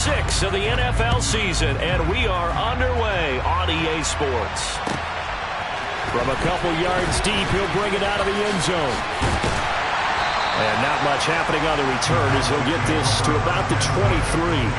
6 of the NFL season, and we are underway on EA Sports. From a couple yards deep, he'll bring it out of the end zone. And not much happening on the return as he'll get this to about the 23.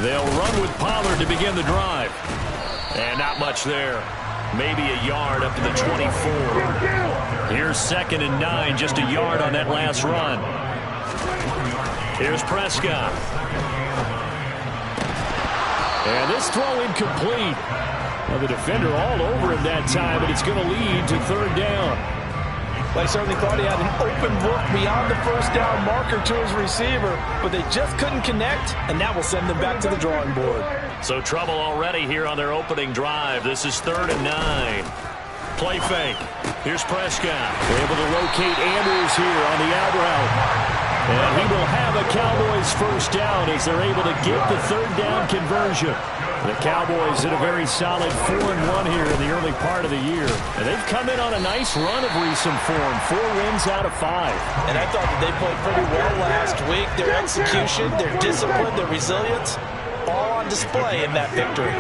They'll run with Pollard to begin the drive. And not much there. Maybe a yard up to the 24. Here's 2nd and 9, just a yard on that last run. Here's Prescott. And this throw incomplete. Well, the defender all over him that time, but it's going to lead to 3rd down. They certainly thought he had an open look beyond the first down marker to his receiver, but they just couldn't connect, and that will send them back to the drawing board. So trouble already here on their opening drive. This is 3rd and 9. Play fake. Here's Prescott. They're able to locate Andrews here on the out route. And he will have a Cowboys first down as they're able to get the 3rd down conversion. The Cowboys in a very solid 4-1 here in the early part of the year. And they've come in on a nice run of recent form. 4 wins out of 5. And I thought that they played pretty well last week. Their execution, their discipline, their resilience, all on display in that victory.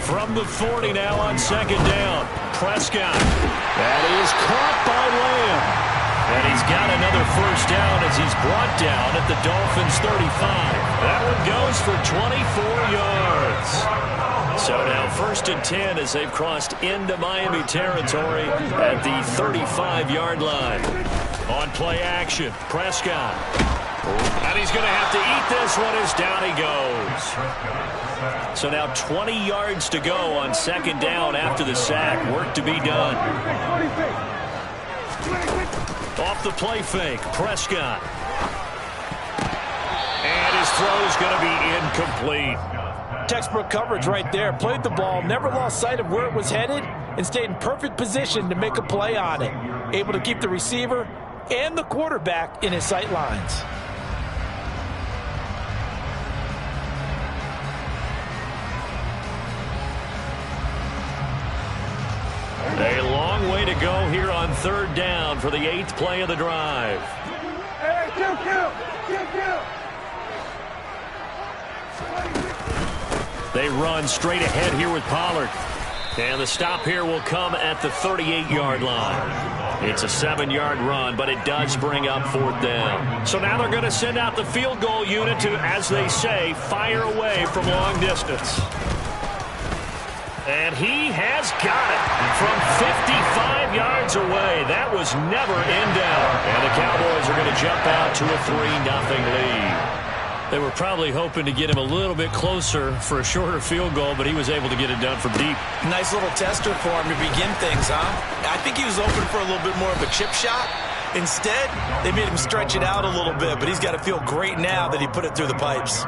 From the 40 now on 2nd down. Prescott. That is caught by Lamb. And he's got another first down as he's brought down at the Dolphins' 35. That one goes for 24 yards. So now 1st and 10 as they've crossed into Miami territory at the 35-yard line. On play action, Prescott. And he's going to have to eat this one as down he goes. So now 20 yards to go on 2nd down after the sack. Work to be done. Off the play fake, Prescott. And his throw's going to be incomplete. Textbook coverage right there. Played the ball, never lost sight of where it was headed, and stayed in perfect position to make a play on it. Able to keep the receiver and the quarterback in his sight lines. A long way to go here on 3rd down for the 8th play of the drive. They run straight ahead here with Pollard. And the stop here will come at the 38-yard line. It's a 7-yard run, but it does bring up 4th down. So now they're going to send out the field goal unit to, as they say, fire away from long distance. And he has got it from 55 yards away. That was never in doubt. And the Cowboys are going to jump out to a 3-0 lead. They were probably hoping to get him a little bit closer for a shorter field goal, but he was able to get it done from deep. Nice little tester for him to begin things, huh? I think he was open for a little bit more of a chip shot. Instead, they made him stretch it out a little bit, but he's got to feel great now that he put it through the pipes.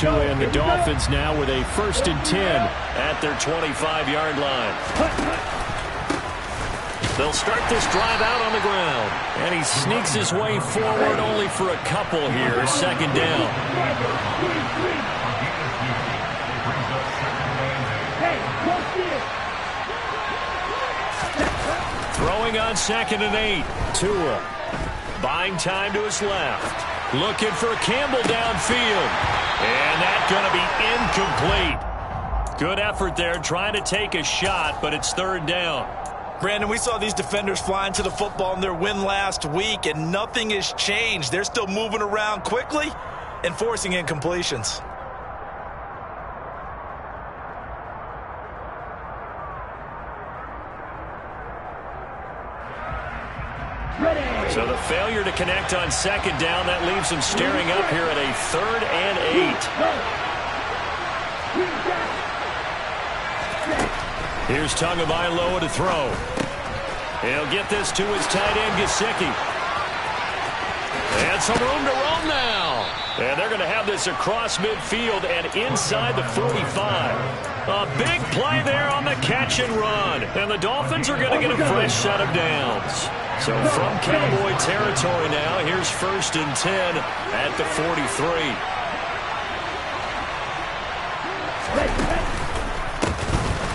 And the Dolphins now with a 1st and 10 at their 25-yard line. They'll start this drive out on the ground. And he sneaks his way forward only for a couple here. 2nd down. Throwing on 2nd and 8. Tua buying time to his left. Looking for Campbell downfield. And that's going to be incomplete. Good effort there trying to take a shot, but it's 3rd down. Brandon, we saw these defenders flying to the football in their win last week, and nothing has changed. They're still moving around quickly and forcing incompletions. So the failure to connect on second down, that leaves him staring up here at a 3rd and 8. Here's Tagovailoa to throw. He'll get this to his tight end, Gesicki. And some room to roam now. And they're going to have this across midfield and inside the 45. A big play there on the catch and run. And the Dolphins are going to get a fresh set of downs. So from Cowboy territory now, here's 1st and 10 at the 43.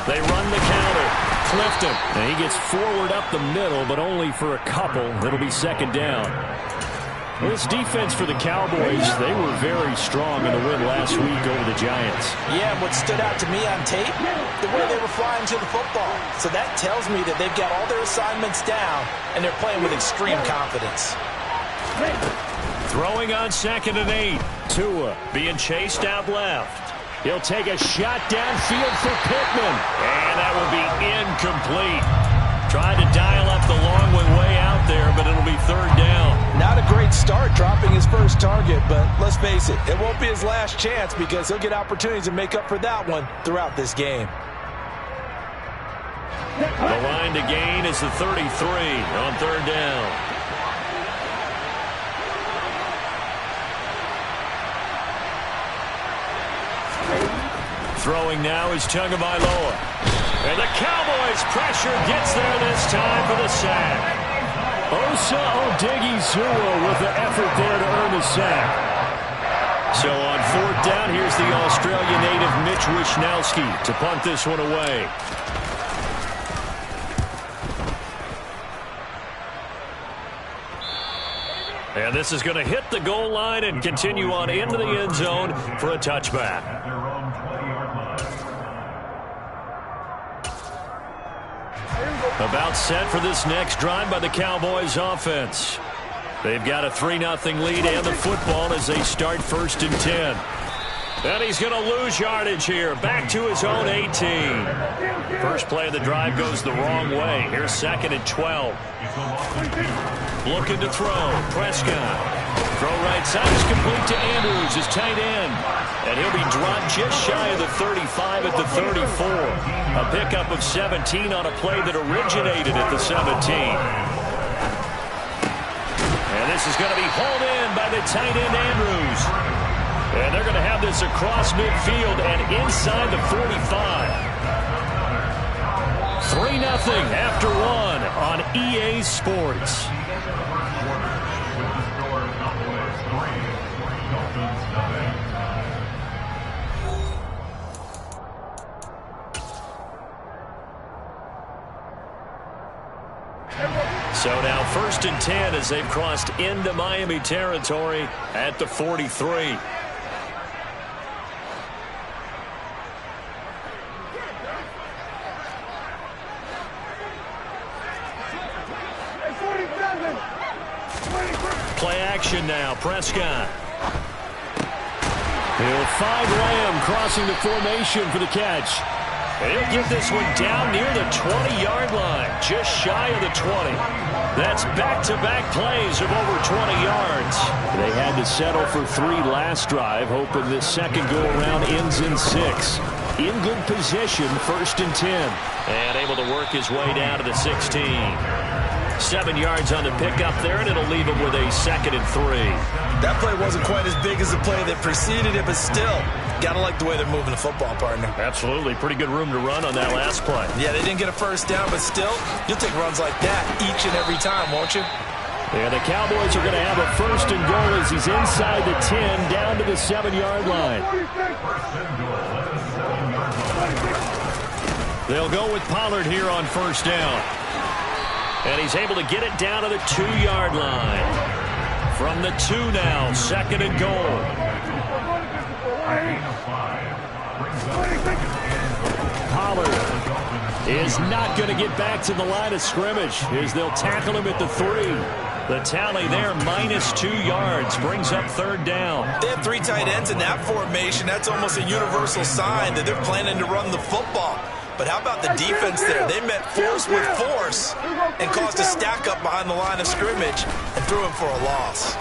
They run the counter. Clifton. And he gets forward up the middle, but only for a couple. It'll be 2nd down. Well, this defense for the Cowboys, they were very strong in the win last week over the Giants. Yeah, and what stood out to me on tape, the way they were flying to the football. So that tells me that they've got all their assignments down, and they're playing with extreme confidence. Throwing on 2nd and 8. Tua being chased out left. He'll take a shot downfield for Pittman. And that will be incomplete. Tried to dial up the long one way out there, but it'll be 3rd down. Not a great start dropping his first target, but let's face it, it won't be his last chance because he'll get opportunities to make up for that one throughout this game. The line to gain is the 33 on 3rd down. Throwing now is Tagovailoa. And the Cowboys pressure gets there this time for the sack. Osa Odighizuwa with the effort there to earn the sack. So on 4th down, here's the Australian native Mitch Wishnowsky to punt this one away. And this is going to hit the goal line and continue on into the end zone for a touchback. About set for this next drive by the Cowboys offense. They've got a 3-0 lead and the football as they start 1st and 10. And he's going to lose yardage here. Back to his own 18. First play of the drive goes the wrong way. Here's 2nd and 12. Looking to throw. Prescott. Throw right side is complete to Andrews, his tight end. And he'll be dropped just shy of the 35 at the 34. A pickup of 17 on a play that originated at the 17. And this is going to be hauled in by the tight end Andrews. And they're going to have this across midfield and inside the 45. 3-0 after 1 on EA Sports. So now 1st and 10 as they've crossed into Miami territory at the 43. Play action now. Prescott. He'll find Lamb crossing the formation for the catch. And he'll get this one down near the 20-yard line, just shy of the 20. That's back-to-back plays of over 20 yards. They had to settle for 3 last drive, hoping this second go-around ends in 6. In good position, 1st and 10. And able to work his way down to the 16. 7 yards on the pickup there, and it'll leave him with a 2nd and 3. That play wasn't quite as big as the play that preceded it, but still, gotta like the way they're moving the football, partner. Absolutely. Pretty good room to run on that last play. Yeah, they didn't get a first down, but still, you'll take runs like that each and every time, won't you? Yeah, the Cowboys are going to have a 1st and goal as he's inside the 10, down to the 7-yard line. They'll go with Pollard here on 1st down. And he's able to get it down to the 2-yard line. From the 2 now, 2nd and goal. Pollard is not going to get back to the line of scrimmage as they'll tackle him at the 3. The tally there, -2 yards, brings up 3rd down. They have 3 tight ends in that formation. That's almost a universal sign that they're planning to run the football. But how about the defense there? They met force with force and caused a stack up behind the line of scrimmage and threw him for a loss.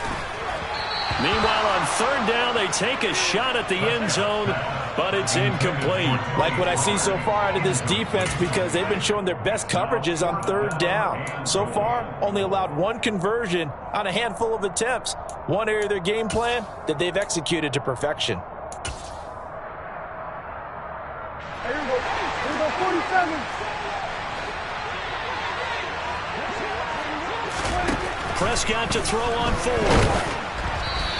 Meanwhile, on third down, they take a shot at the end zone, but it's incomplete. Like what I see so far out of this defense, because they've been showing their best coverages on third down. So far, only allowed one conversion on a handful of attempts. One area of their game plan that they've executed to perfection. Here we go 47. Prescott to throw on fourth.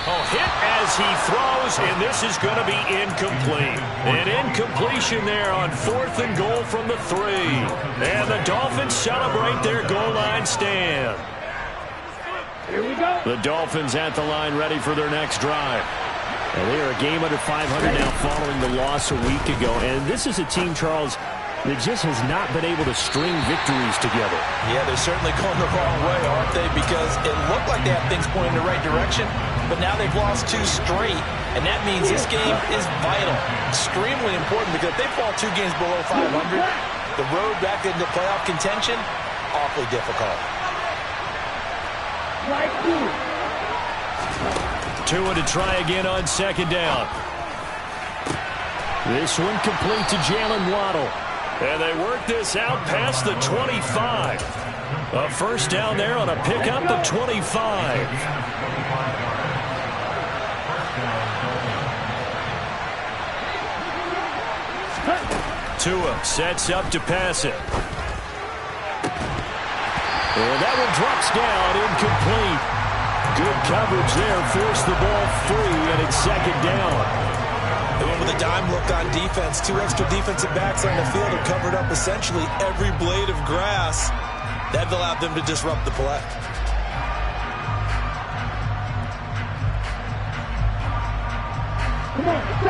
Oh, hit as he throws, and this is going to be incomplete. An incompletion there on 4th and goal from the 3. And the Dolphins celebrate their goal line stand. Here we go. The Dolphins at the line ready for their next drive. And they are a game under 500 now following the loss a week ago. And this is a team, Charles, that just has not been able to string victories together. Yeah, they're certainly going the wrong way, aren't they? Because it looked like they have things pointing in the right direction, but now they've lost 2 straight, and that means this game is vital, extremely important, because if they fall 2 games below 500, the road back into playoff contention, awfully difficult. Tua to try again on second down. This one complete to Jalen Waddle. And they work this out past the 25. A first down there on a pickup of 25. Tua sets up to pass it. And that one drops down, incomplete. Good coverage there, forced the ball free, and it's second down. They went with a dime look on defense. 2 extra defensive backs on the field have covered up essentially every blade of grass. That allowed them to disrupt the play.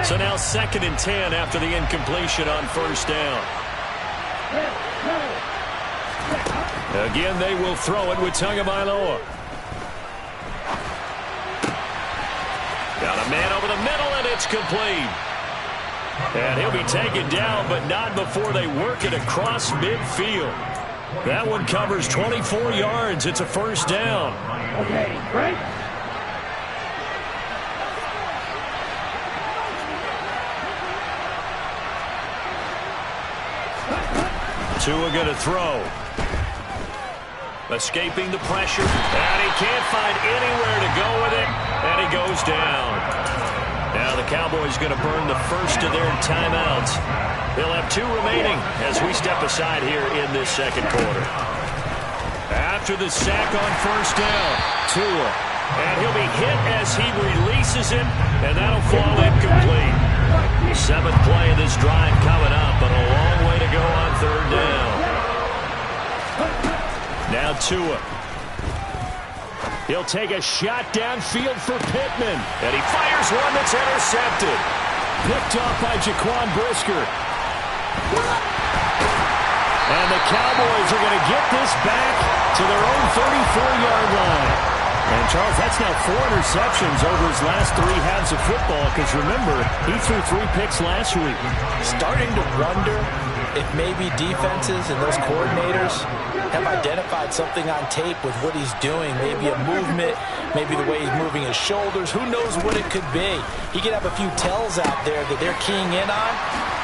So now 2nd and 10 after the incompletion on first down. Again, they will throw it with Tagovailoa. Got a man over the middle, and it's complete. And he'll be taken down, but not before they work it across midfield. That one covers 24 yards. It's a first down. Okay, right. Tua going to throw. Escaping the pressure, and he can't find anywhere to go with it, and he goes down. Now the Cowboys going to burn the first of their timeouts. They'll have 2 remaining as we step aside here in this second quarter. After the sack on first down, Tua, and he'll be hit as he releases it, and that'll fall incomplete. 7th play of this drive coming up, but a long way to go on third down. Now Tua. He'll take a shot downfield for Pittman. And he fires one that's intercepted. Picked off by Jaquan Brisker. And the Cowboys are going to get this back to their own 34-yard line. And, Charles, that's now 4 interceptions over his last 3 halves of football. Because, remember, he threw 3 picks last week. Starting to wonder if maybe defenses and those coordinators have identified something on tape with what he's doing. Maybe a movement, maybe the way he's moving his shoulders. Who knows what it could be? He could have a few tells out there that they're keying in on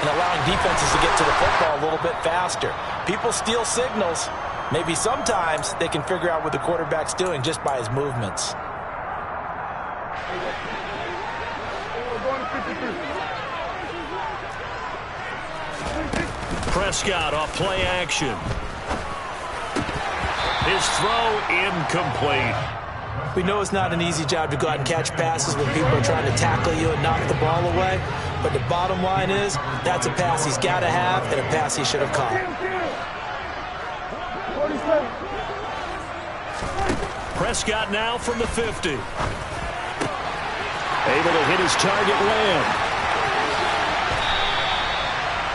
and allowing defenses to get to the football a little bit faster. People steal signals. Maybe sometimes they can figure out what the quarterback's doing just by his movements. Prescott off play action. His throw incomplete. We know it's not an easy job to go out and catch passes when people are trying to tackle you and knock the ball away. But the bottom line is that's a pass he's got to have and a pass he should have caught. Prescott now from the 50. Able to hit his target Lamb.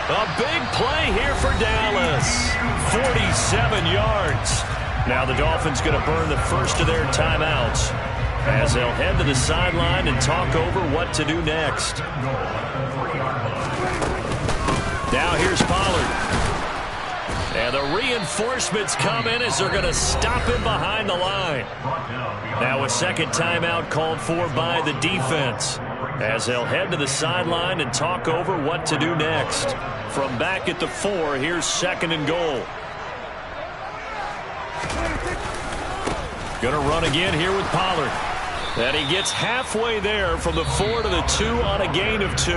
A big play here for Dallas. 47 yards. Now the Dolphins going to burn the first of their timeouts as they'll head to the sideline and talk over what to do next. Now here's Pollard. And the reinforcements come in as they're going to stop him behind the line. Now a second timeout called for by the defense, as they'll head to the sideline and talk over what to do next. From back at the 4, here's 2nd and goal. Going to run again here with Pollard. And he gets halfway there from the 4 to the 2 on a gain of 2.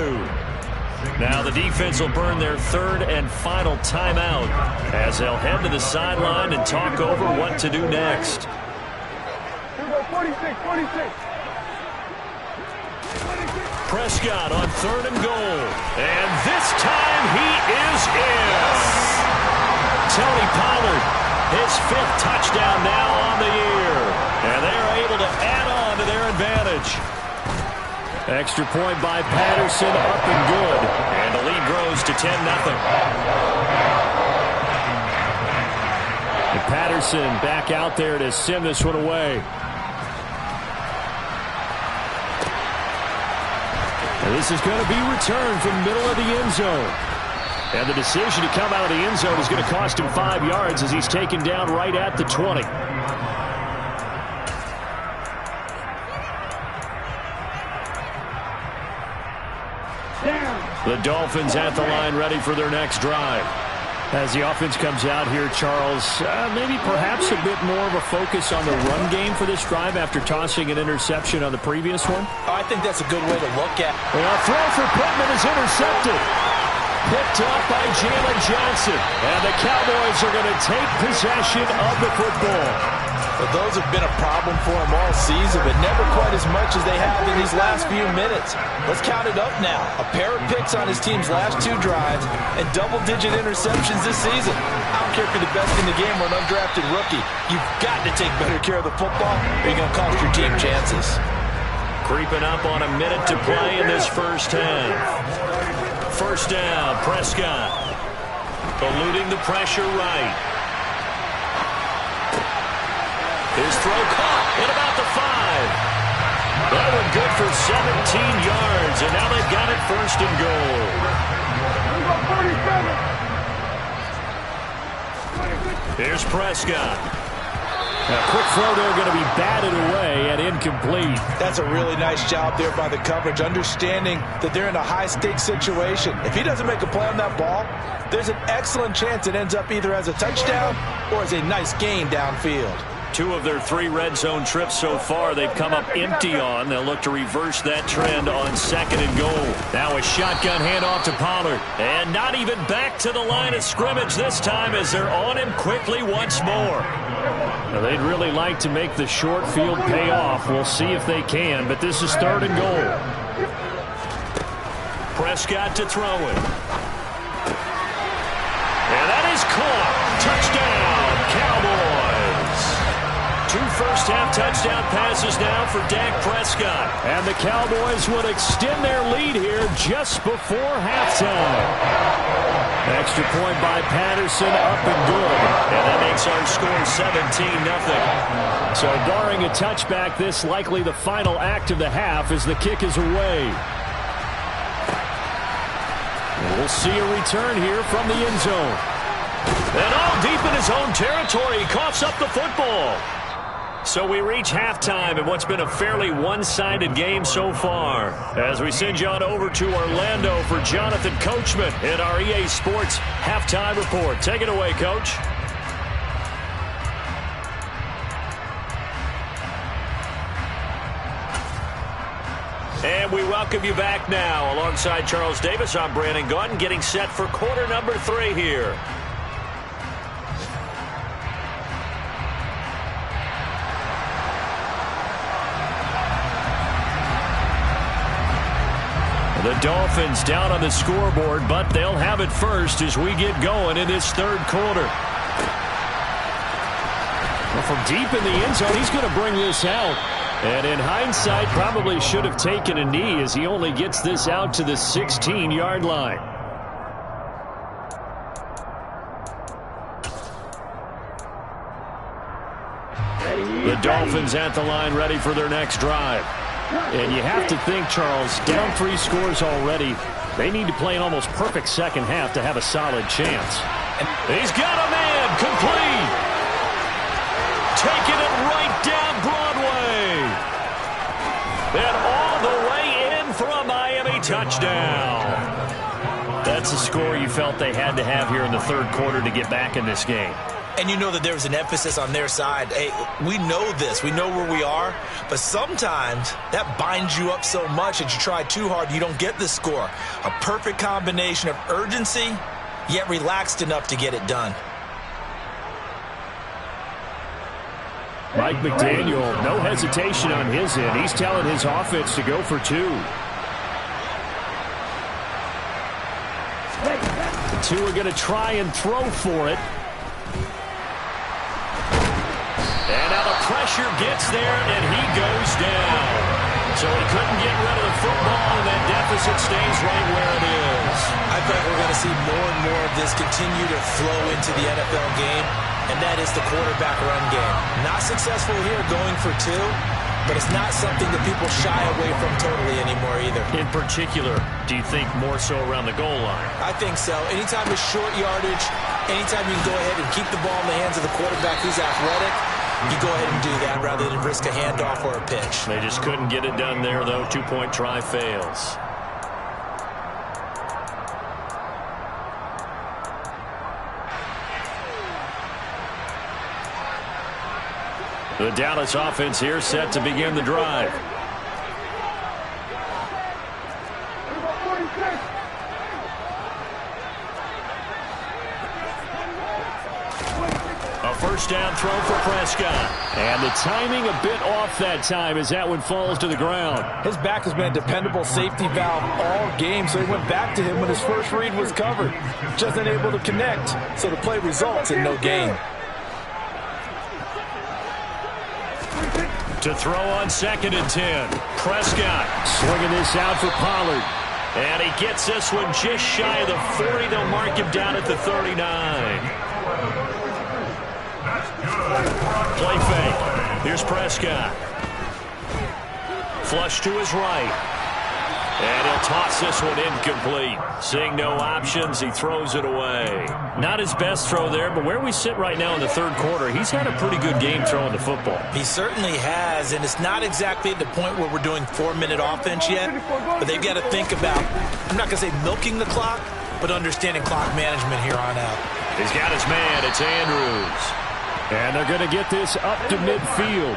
Now the defense will burn their 3rd and final timeout as they'll head to the sideline and talk over what to do next. 46. Prescott on 3rd and goal. And this time he is in. Tony Pollard, his 5th touchdown now on the year. And they're able to add on to their advantage. Extra point by Patterson, up and good. And the lead grows to 10-0. And Patterson back out there to send this one away. And this is going to be returned from the middle of the end zone. And the decision to come out of the end zone is going to cost him 5 yards as he's taken down right at the 20. The Dolphins at the line, ready for their next drive. As the offense comes out here, Charles, maybe perhaps a bit more of a focus on the run game for this drive after tossing an interception on the previous one? I think that's a good way to look at it. And a throw for Pittman is intercepted. Picked up by Jalen Johnson. And the Cowboys are going to take possession of the football. But those have been a problem for him all season, but never quite as much as they have in these last few minutes. Let's count it up now. A pair of picks on his team's last 2 drives and double-digit interceptions this season. I don't care if you're the best in the game or an undrafted rookie. You've got to take better care of the football or you're going to cost your team chances. Creeping up on a minute to play in this first half. First down, Prescott. Eluding the pressure right. His throw caught at about the 5. That one good for 17 yards, and now they've got it 1st and goal. Here's Prescott. A quick throw there going to be batted away and incomplete. That's a really nice job there by the coverage, understanding that they're in a high-stakes situation. If he doesn't make a play on that ball, there's an excellent chance it ends up either as a touchdown or as a nice gain downfield. 2 of their 3 red zone trips so far they've come up empty on. They'll look to reverse that trend on 2nd and goal. Now a shotgun handoff to Pollard. And not even back to the line of scrimmage this time as they're on him quickly once more. Now they'd really like to make the short field pay off. We'll see if they can, but this is 3rd and goal. Prescott to throw it. And that is caught. Touchdown, Cowboys. 2 first-half touchdown passes now for Dak Prescott. And the Cowboys would extend their lead here just before halftime. Extra point by Patterson, up and good. And that makes our score 17-0. So barring a touchback, this likely the final act of the half as the kick is away. And we'll see a return here from the end zone. And all deep in his own territory, he coughs up the football. So we reach halftime in what's been a fairly one-sided game so far. As we send you on over to Orlando for Jonathan Coachman in our EA Sports Halftime Report. Take it away, Coach. And we welcome you back now. Alongside Charles Davis, I'm Brandon Gaudin, getting set for quarter number 3 here. The Dolphins down on the scoreboard, but they'll have it first as we get going in this 3rd quarter. Well, from deep in the end zone, he's going to bring this out. And in hindsight, probably should have taken a knee as he only gets this out to the 16-yard line. The Dolphins at the line, ready for their next drive. And you have to think, Charles, down 3 scores already. They need to play an almost perfect second half to have a solid chance. He's got a man, complete. Taking it right down Broadway. And all the way in for a Miami touchdown. That's a score you felt they had to have here in the third quarter to get back in this game. And you know that there was an emphasis on their side. Hey, we know this. We know where we are. But sometimes that binds you up so much that you try too hard, you don't get the score. A perfect combination of urgency, yet relaxed enough to get it done. Mike McDaniel, no hesitation on his end. He's telling his offense to go for two. Two are going to try and throw for it. And now the pressure gets there, and he goes down. So he couldn't get rid of the football, and that deficit stays right where it is. I think we're going to see more and more of this continue to flow into the NFL game, and that is the quarterback run game. Not successful here going for two, but it's not something that people shy away from totally anymore either. In particular, do you think more so around the goal line? I think so. Anytime it's short yardage, anytime you can go ahead and keep the ball in the hands of the quarterback who's athletic, you go ahead and do that rather than risk a handoff or a pitch. They just couldn't get it done there, though. Two-point try fails. The Dallas offense here set to begin the drive. A first down throw for Prescott. And the timing a bit off that time as that one falls to the ground. His back has been a dependable safety valve all game, so he went back to him when his first read was covered. Just unable to connect, so the play results in no gain. To throw on 2nd and 10. Prescott swinging this out for Pollard. And he gets this one just shy of the 40. They'll mark him down at the 39. Play fake. Here's Prescott. Flush to his right. And he'll toss this one incomplete. Seeing no options, he throws it away. Not his best throw there, but where we sit right now in the third quarter, he's had a pretty good game throwing the football. He certainly has, and it's not exactly at the point where we're doing 4-minute offense yet, but they've got to think about, I'm not going to say milking the clock, but understanding clock management here on out. He's got his man. It's Andrews. And they're going to get this up to midfield.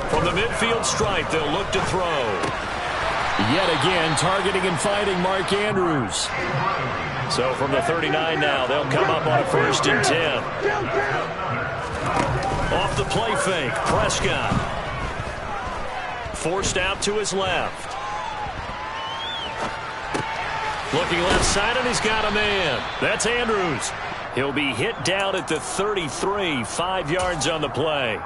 From the midfield stripe, they'll look to throw. Yet again, targeting and fighting Mark Andrews. So from the 39 now, they'll come up on a 1st and 10. Off the play fake, Prescott. Forced out to his left. Looking left side, and he's got a man. That's Andrews. He'll be hit down at the 33, 5 yards on the play.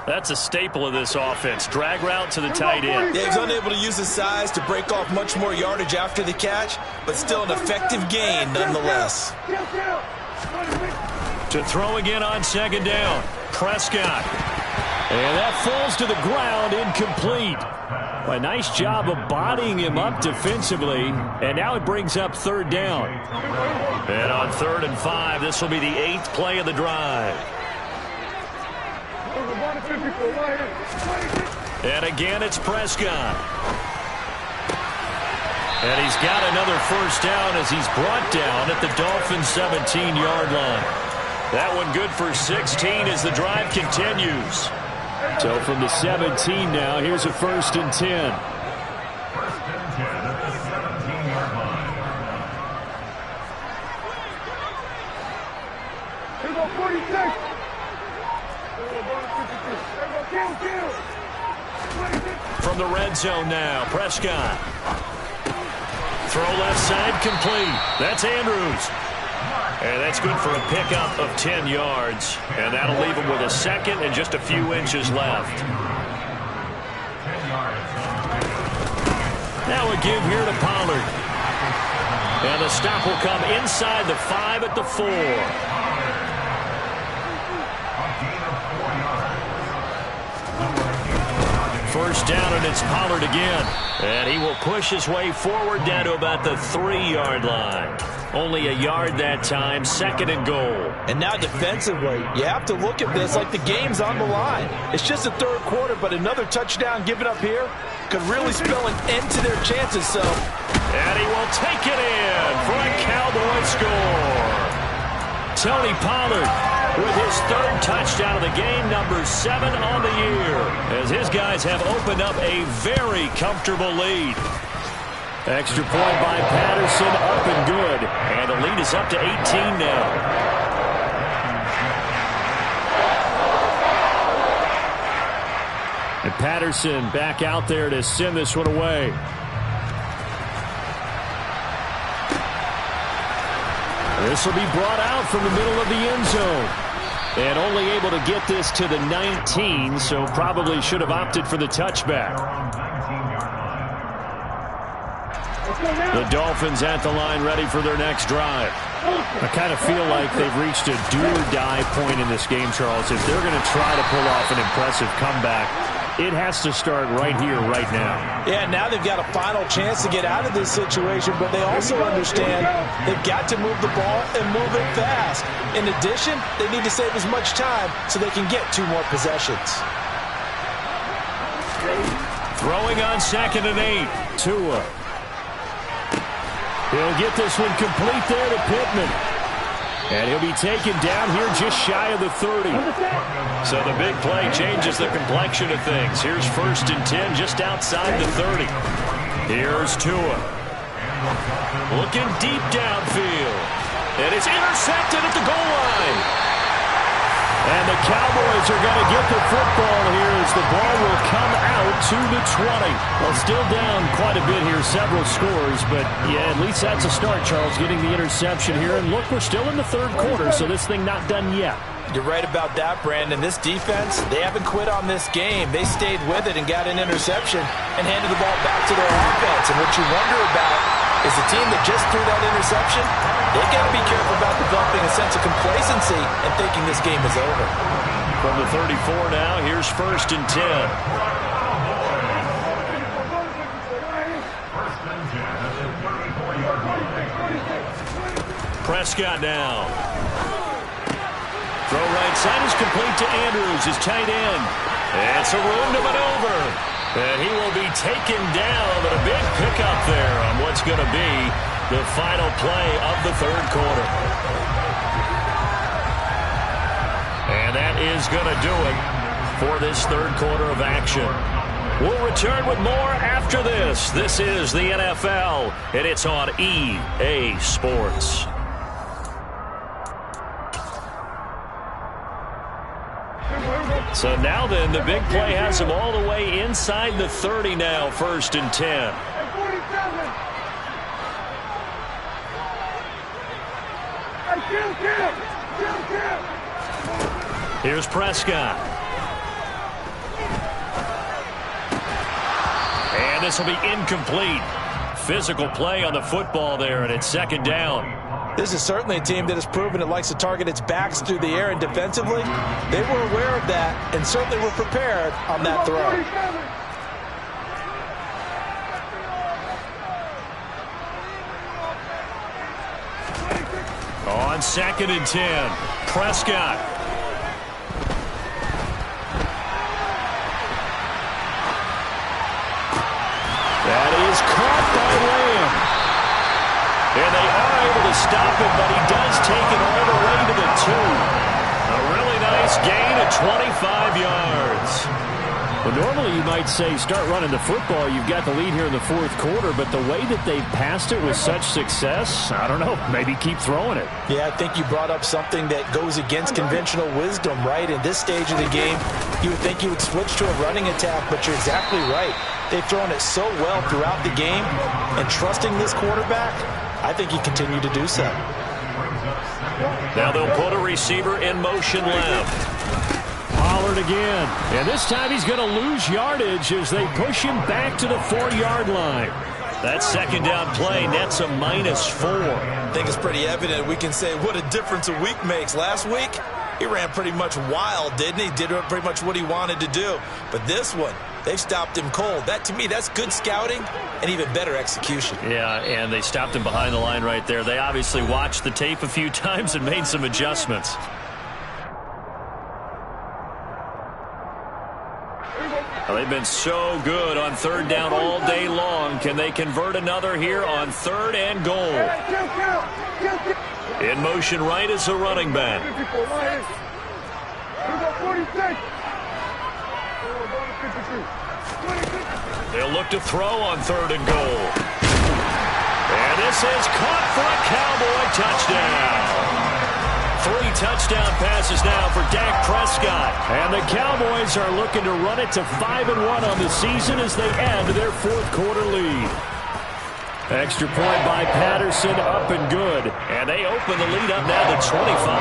That's a staple of this offense. Drag route to the tight end. Yeah, he's unable to use his size to break off much more yardage after the catch, but still an effective gain nonetheless. To throw again on 2nd down. Prescott. And that falls to the ground, incomplete. A nice job of bodying him up defensively, and now it brings up 3rd down. And on 3rd and 5, this will be the 8th play of the drive. And again, it's Prescott. And he's got another 1st down as he's brought down at the Dolphins' 17-yard line. That one good for 16 as the drive continues. So from the 17 now, here's a 1st and 10. From the red zone now, Prescott. Throw left side complete. That's Andrews. And that's good for a pickup of 10 yards. And that'll leave him with a 2nd and just a few inches left. Now a give here to Pollard. And the stop will come inside the 5 at the 4. 1st first down, and it's Pollard again. And he will push his way forward down to about the 3-yard line. Only a yard that time, 2nd and goal. And now defensively, you have to look at this like the game's on the line. It's just the 3rd quarter, but another touchdown given up here could really spell an end to their chances. So, and he will take it in for a Cowboy score. Tony Pollard with his 3rd touchdown of the game, number 7 on the year, as his guys have opened up a very comfortable lead. Extra point by Patterson, up and good. And the lead is up to 18 now. And Patterson back out there to send this one away. This will be brought out from the middle of the end zone. And only able to get this to the 19, so probably should have opted for the touchback. The Dolphins at the line, ready for their next drive. I kind of feel like they've reached a do-or-die point in this game, Charles. If they're going to try to pull off an impressive comeback, it has to start right here, right now. Yeah, now they've got a final chance to get out of this situation, but they also understand they've got to move the ball and move it fast. In addition, they need to save as much time so they can get 2 more possessions. Throwing on 2nd and 8. Tua. He'll get this one complete there to Pittman. And he'll be taken down here just shy of the 30. So the big play changes the complexion of things. Here's 1st and 10 just outside the 30. Here's Tua. Looking deep downfield. And it's intercepted at the goal line. And the Cowboys are going to get the football here as the ball will come out to the 20. Well, still down quite a bit here, several scores. But, yeah, at least that's a start, Charles, getting the interception here. And, look, we're still in the 3rd quarter, so this thing not done yet. You're right about that, Brandon. This defense, they haven't quit on this game. They stayed with it and got an interception and handed the ball back to their offense. And what you wonder about is the team that just threw that interception, they got to be careful about developing a sense of complacency and thinking this game is over. From the 34 now, here's 1st and 10. Prescott now. Throw right side is complete to Andrews, his tight end. It's a room to maneuver. And he will be taken down, but a big pickup there on what's going to be the final play of the 3rd quarter. And that is going to do it for this 3rd quarter of action. We'll return with more after this. This is the NFL, and it's on EA Sports. So now then, the big play has him all the way inside the 30 now, 1st and 10. Here's Prescott. And this will be incomplete. Physical play on the football there, and it's 2nd down. This is certainly a team that has proven it likes to target its backs through the air, and defensively, they were aware of that and certainly were prepared on that throw. On 2nd and 10, Prescott. That is caught by Lamb. And they are able to stop him, but he does take it all the way to the 2. A really nice gain of 25 yards. Well, normally you might say start running the football. You've got the lead here in the 4th quarter, but the way that they've passed it with such success, I don't know, maybe keep throwing it. Yeah, I think you brought up something that goes against conventional wisdom, right? In this stage of the game, you would think you would switch to a running attack, but you're exactly right. They've thrown it so well throughout the game, and trusting this quarterback, I think he continued to do so. Now they'll put a receiver in motion left. Pollard again. And this time he's going to lose yardage as they push him back to the 4-yard line. That 2nd down play nets a -4. I think it's pretty evident. We can say what a difference a week makes. Last week, he ran pretty much wild, didn't he? Did pretty much what he wanted to do. But this one, They've stopped him cold. That, to me, that's good scouting and even better execution. Yeah, and they stopped him behind the line right there. They obviously watched the tape a few times and made some adjustments. Well, they've been so good on third down all day long. Can they convert another here on 3rd and goal? In motion right is the running back. They'll look to throw on 3rd and goal. And this is caught for a Cowboy touchdown. 3 touchdown passes now for Dak Prescott. And the Cowboys are looking to run it to 5-1 on the season as they end their 4th quarter lead. Extra point by Patterson, up and good. And they open the lead up now to 25.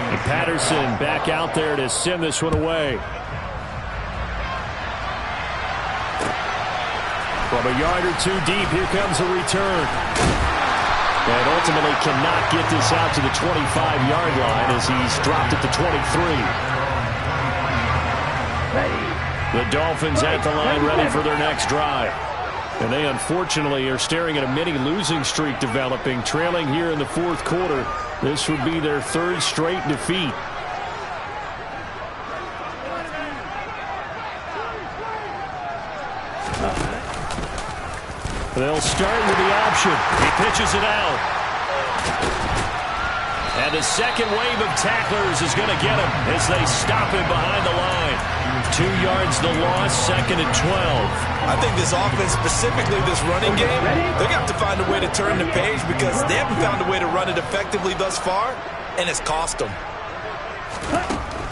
And Patterson back out there to send this one away. From a yard or 2 deep, here comes a return. And ultimately cannot get this out to the 25-yard line as he's dropped at the 23. The Dolphins at the line ready for their next drive. And they unfortunately are staring at a mini losing streak developing, trailing here in the 4th quarter. This would be their 3rd straight defeat. They'll start with the option. He pitches it out. And the second wave of tacklers is going to get him as they stop him behind the line. 2 yards the loss, 2nd and 12. I think this offense, specifically this running game, they're going to have to find a way to turn the page because they haven't found a way to run it effectively thus far, and it's cost them.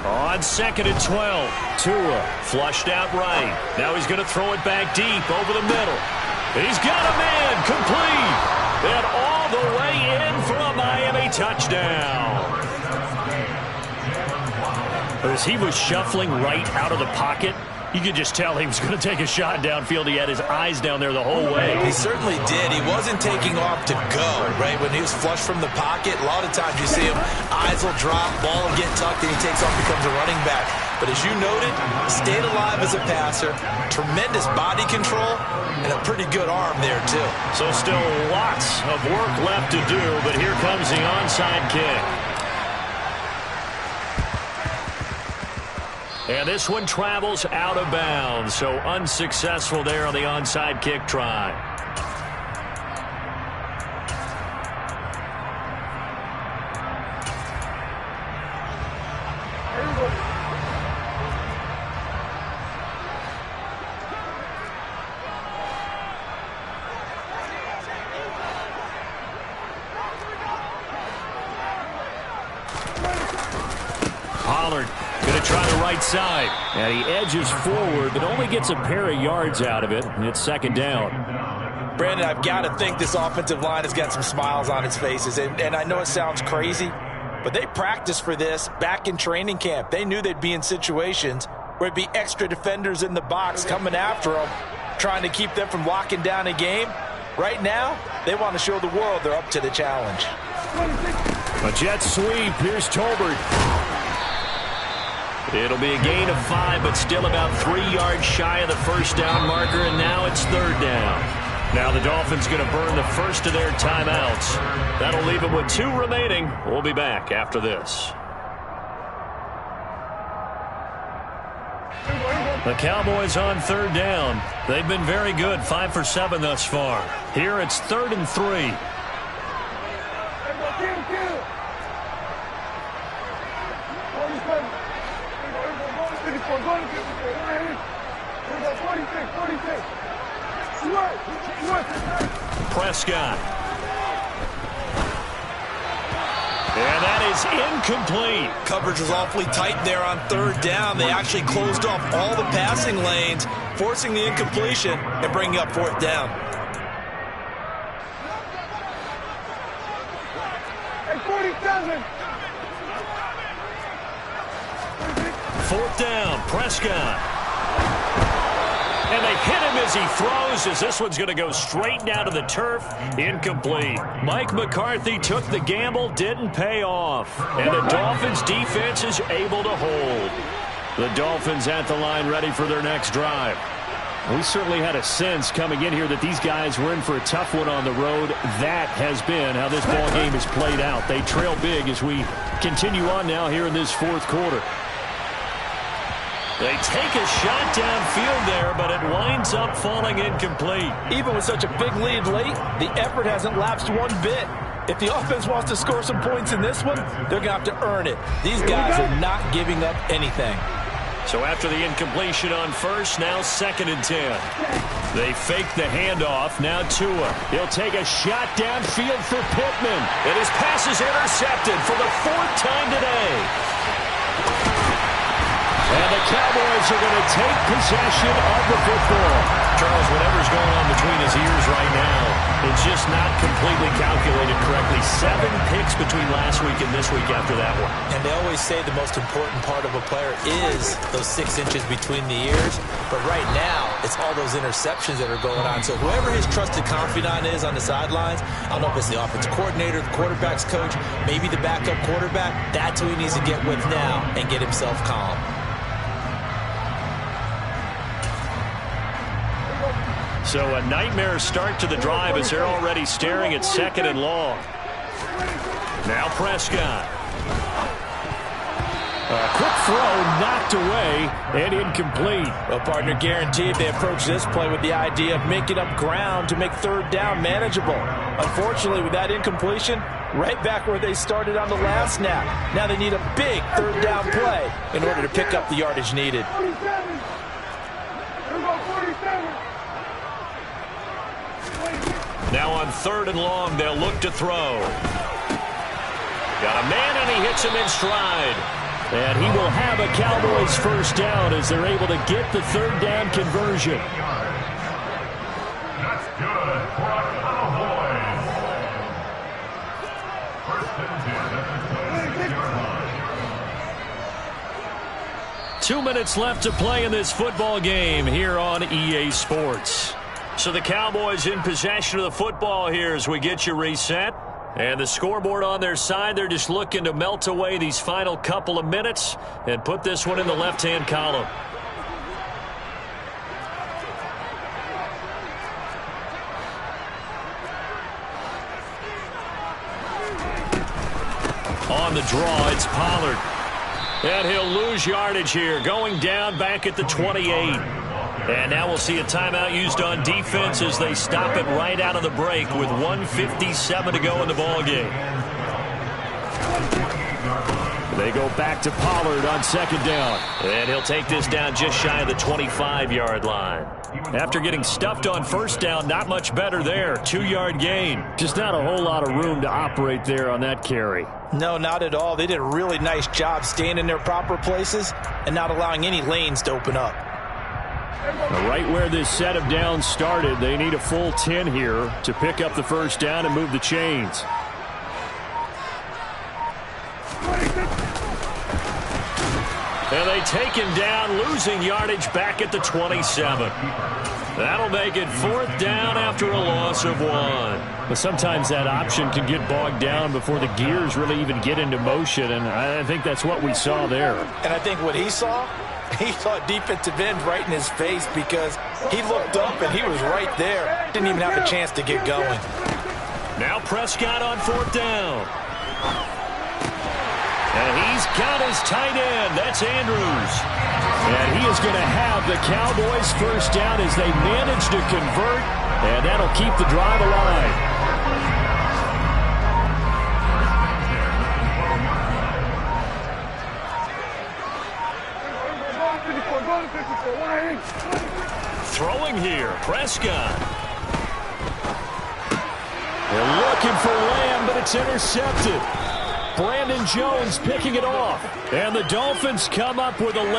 On 2nd and 12, Tua flushed out right. Now he's going to throw it back deep over the middle. He's got a man complete. And all the way in for a Miami touchdown. As he was shuffling right out of the pocket, you could just tell he was going to take a shot downfield. He had his eyes down there the whole way. He certainly did. He wasn't taking off to go, right? When he was flushed from the pocket, a lot of times you see him, eyes will drop, ball will get tucked, and he takes off, becomes a running back. But as you noted, stayed alive as a passer, tremendous body control, and a pretty good arm there, too. So still lots of work left to do, but here comes the onside kick. And this one travels out of bounds, so unsuccessful there on the onside kick try. Pollard going to try the right side. And he edges forward, but only gets a pair of yards out of it. And it's 2nd down. Brandon, I've got to think this offensive line has got some smiles on its faces. And I know it sounds crazy, but they practiced for this back in training camp. They knew they'd be in situations where it'd be extra defenders in the box coming after them, trying to keep them from locking down a game. Right now, they want to show the world they're up to the challenge. A jet sweep. Here's Tolbert. It'll be a gain of 5, but still about 3 yards shy of the 1st down marker, and now it's 3rd down. Now the Dolphins going to burn the first of their timeouts. That'll leave them with 2 remaining. We'll be back after this. The Cowboys on 3rd down. They've been very good, 5 for 7 thus far. Here it's 3rd and 3. Prescott. And that is incomplete. Coverage was awfully tight there on 3rd down. They actually closed off all the passing lanes, forcing the incompletion and bringing up 4th down. At 47. 4th down, Prescott. And they hit him as he throws, as this one's going to go straight down to the turf. Incomplete. Mike McCarthy took the gamble, didn't pay off. And the Dolphins defense is able to hold. The Dolphins at the line ready for their next drive. We certainly had a sense coming in here that these guys were in for a tough one on the road. That has been how this ball game has played out. They trail big as we continue on now here in this fourth quarter. They take a shot downfield there, but it winds up falling incomplete. Even with such a big lead late, the effort hasn't lapsed one bit. If the offense wants to score some points in this one, they're going to have to earn it. These guys are not giving up anything. So after the incompletion on first, now 2nd and 10. They fake the handoff. Now Tua. He'll take a shot downfield for Pittman. And his pass is intercepted for the 4th time today. And the Cowboys are going to take possession of the football. Charles, whatever's going on between his ears right now, it's just not completely calculated correctly. 7 picks between last week and this week after that one. And they always say the most important part of a player is those 6 inches between the ears. But right now, it's all those interceptions that are going on. So whoever his trusted confidant is on the sidelines, I don't know if it's the offensive coordinator, the quarterback's coach, maybe the backup quarterback, that's who he needs to get with now and get himself calm. So a nightmare start to the drive as they're already staring at 2nd and long. Now Prescott. A quick throw knocked away and incomplete. Well, partner, guaranteed they approach this play with the idea of making up ground to make 3rd down manageable. Unfortunately, with that incompletion, right back where they started on the last snap. Now they need a big 3rd down play in order to pick up the yardage needed. 47. Now on 3rd and long, they'll look to throw. Got a man, and he hits him in stride. And he will have a Cowboys 1st down as they're able to get the 3rd down conversion. That's good for a Cowboys. 1st and 10 at the 26-yard line. 2 minutes left to play in this football game here on EA Sports. So the Cowboys in possession of the football here as we get you reset. And the scoreboard on their side, they're just looking to melt away these final couple of minutes and put this one in the left-hand column. On the draw, it's Pollard. And he'll lose yardage here, going down back at the 28. And now we'll see a timeout used on defense as they stop it right out of the break with 1:57 to go in the ballgame. They go back to Pollard on 2nd down. And he'll take this down just shy of the 25-yard line. After getting stuffed on 1st down, not much better there. 2-yard gain. Just not a whole lot of room to operate there on that carry. No, not at all. They did a really nice job staying in their proper places and not allowing any lanes to open up. Right where this set of downs started, they need a full 10 here to pick up the 1st down and move the chains. And they take him down, losing yardage back at the 27. That'll make it 4th down after a loss of 1. But sometimes that option can get bogged down before the gears really even get into motion, and I think that's what we saw there. And I think what he saw defensive end right in his face because he looked up and he was right there. Didn't even have a chance to get going. Now Prescott on 4th down. And he's got his tight end. That's Andrews. And he is going to have the Cowboys 1st down as they manage to convert. And that'll keep the drive alive. Throwing here, Prescott. They're looking for Lamb, but it's intercepted. Brandon Jones picking it off. And the Dolphins come up with a late